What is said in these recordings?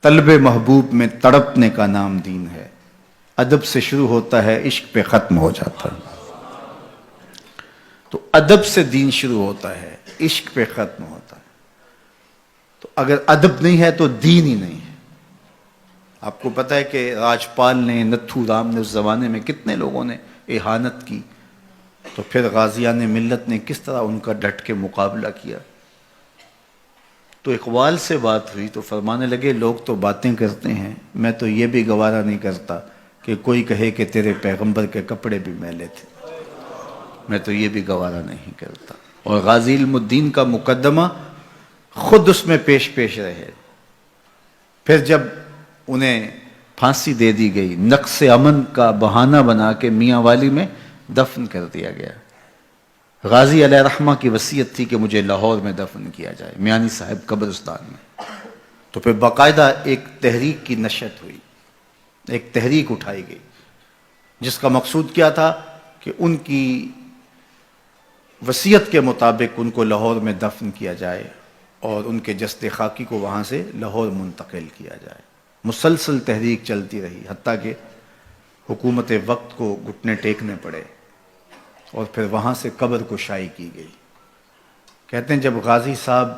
طلب محبوب میں تڑپنے کا نام دین ہے، ادب سے شروع ہوتا ہے عشق پہ ختم ہو جاتا ہے۔ تو ادب سے دین شروع ہوتا ہے، عشق پہ ختم ہوتا ہے۔ تو اگر ادب نہیں ہے تو دین ہی نہیں ہے۔ آپ کو پتہ ہے کہ راجپال نے، نتھو رام نے اس زمانے میں کتنے لوگوں نے اہانت کی، تو پھر غازیان ملت نے کس طرح ان کا ڈٹ کے مقابلہ کیا۔ تو اقبال سے بات ہوئی تو فرمانے لگے لوگ تو باتیں کرتے ہیں، میں تو یہ بھی گوارا نہیں کرتا کہ کوئی کہے کہ تیرے پیغمبر کے کپڑے بھی میلے تھے، میں تو یہ بھی گوارا نہیں کرتا۔ اور غازی علم الدین کا مقدمہ خود اس میں پیش رہے۔ پھر جب انہیں پھانسی دے دی گئی، نقص امن کا بہانہ بنا کے میاں والی میں دفن کر دیا گیا۔ غازی علیہ رحمہ کی وصیت تھی کہ مجھے لاہور میں دفن کیا جائے، میانی صاحب قبرستان میں۔ تو پھر باقاعدہ ایک تحریک کی نشت ہوئی، ایک تحریک اٹھائی گئی، جس کا مقصود کیا تھا کہ ان کی وصیت کے مطابق ان کو لاہور میں دفن کیا جائے اور ان کے جسد خاکی کو وہاں سے لاہور منتقل کیا جائے۔ مسلسل تحریک چلتی رہی، حتیٰ کہ حکومت وقت کو گھٹنے ٹیکنے پڑے، اور پھر وہاں سے قبر کشائی کی گئی۔ کہتے ہیں جب غازی صاحب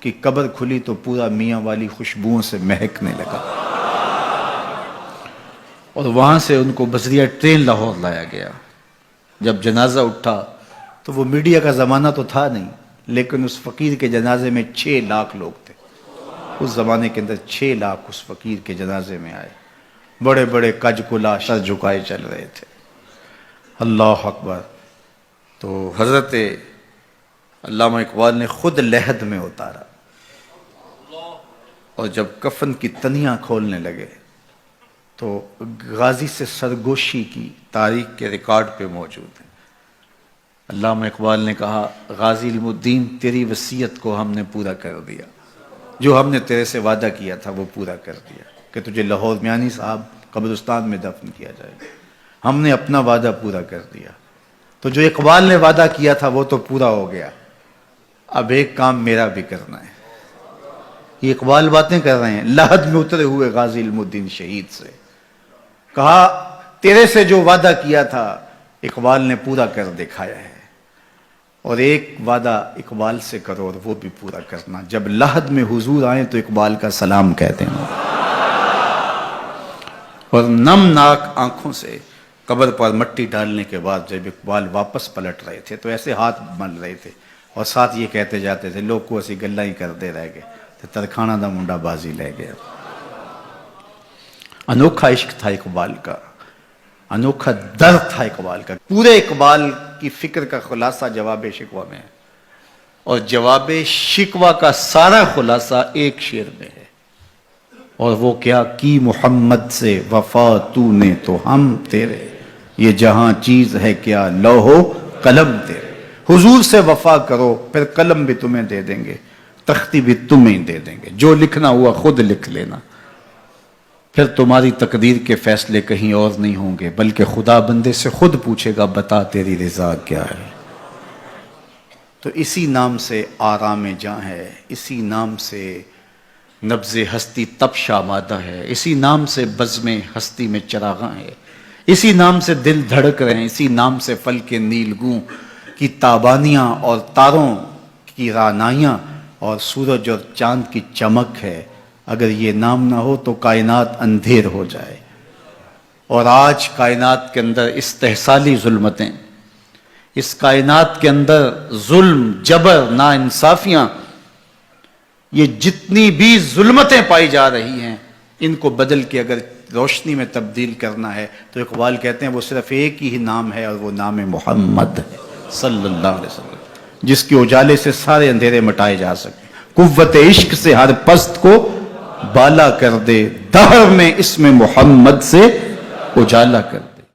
کی قبر کھلی تو پورا میاں والی خوشبوؤں سے مہکنے لگا، اور وہاں سے ان کو بذریعہ ٹرین لاہور لایا گیا۔ جب جنازہ اٹھا تو وہ میڈیا کا زمانہ تو تھا نہیں، لیکن اس فقیر کے جنازے میں 6 لاکھ لوگ تھے۔ اس زمانے کے اندر 6 لاکھ اس فقیر کے جنازے میں آئے، بڑے بڑے کج کلا سر جھکائے چل رہے تھے۔ اللہ اکبر۔ تو حضرت علامہ اقبال نے خود لحد میں اتارا، اور جب کفن کی تنیاں کھولنے لگے تو غازی سے سرگوشی کی تاریخ کے ریکارڈ پہ موجود ہے۔ علامہ اقبال نے کہا غازی علم الدین تیری وصیت کو ہم نے پورا کر دیا، جو ہم نے تیرے سے وعدہ کیا تھا وہ پورا کر دیا کہ تجھے لاہور میانی صاحب قبرستان میں دفن کیا جائے، ہم نے اپنا وعدہ پورا کر دیا۔ تو جو اقبال نے وعدہ کیا تھا وہ تو پورا ہو گیا، اب ایک کام میرا بھی کرنا ہے۔ یہ اقبال باتیں کر رہے ہیں لحد میں اترے ہوئے غازی علم الدین شہید سے۔ کہا تیرے سے جو وعدہ کیا تھا اقبال نے پورا کر دکھایا ہے، اور ایک وعدہ اقبال سے کرو اور وہ بھی پورا کرنا، جب لحد میں حضور آئیں تو اقبال کا سلام کہہ دینا۔ اور نم ناک آنکھوں سے قبر پر مٹی ڈالنے کے بعد جب اقبال واپس پلٹ رہے تھے تو ایسے ہاتھ مل رہے تھے، اور ساتھ یہ کہتے جاتے تھے لوگ کو اسی گلہ ہی کردے رہ گئے تو ترکھانہ دا منڈا بازی لے گیا۔ انوکھا عشق تھا اقبال کا، انوکھا درد تھا اقبال کا۔ پورے اقبال کی فکر کا خلاصہ جواب شکوہ میں ہے، اور جواب شکوہ کا سارا خلاصہ ایک شعر میں ہے، اور وہ کیا کی محمد سے وفا تو نے تو ہم تیرے، یہ جہاں چیز ہے کیا لوح قلم تیرے۔ حضور سے وفا کرو پھر قلم بھی تمہیں دے دیں گے، تختی بھی تمہیں دے دیں گے، جو لکھنا ہوا خود لکھ لینا، پھر تمہاری تقدیر کے فیصلے کہیں اور نہیں ہوں گے، بلکہ خدا بندے سے خود پوچھے گا بتا تیری رضا کیا ہے۔ تو اسی نام سے آرام جاں ہے، اسی نام سے نبض ہستی تپش آمادہ ہے، اسی نام سے بزم ہستی میں چراغاں ہے، اسی نام سے دل دھڑک رہے ہیں، اسی نام سے فلک نیلگوں کی تابانیاں اور تاروں کی رعنائیاں اور سورج اور چاند کی چمک ہے۔ اگر یہ نام نہ ہو تو کائنات اندھیر ہو جائے، اور آج کائنات کے اندر استحصالی ظلمتیں، اس کائنات کے اندر ظلم، جبر، ناانصافیاں، یہ جتنی بھی ظلمتیں پائی جا رہی ہیں ان کو بدل کے اگر روشنی میں تبدیل کرنا ہے تو اقبال کہتے ہیں وہ صرف ایک ہی نام ہے، اور وہ نام محمد ہے صلی اللہ علیہ وسلم، جس کے اجالے سے سارے اندھیرے مٹائے جا سکتے۔ قوت عشق سے ہر پست کو بالا کر دے، دہر میں اسم محمد سے اجالا کر دے۔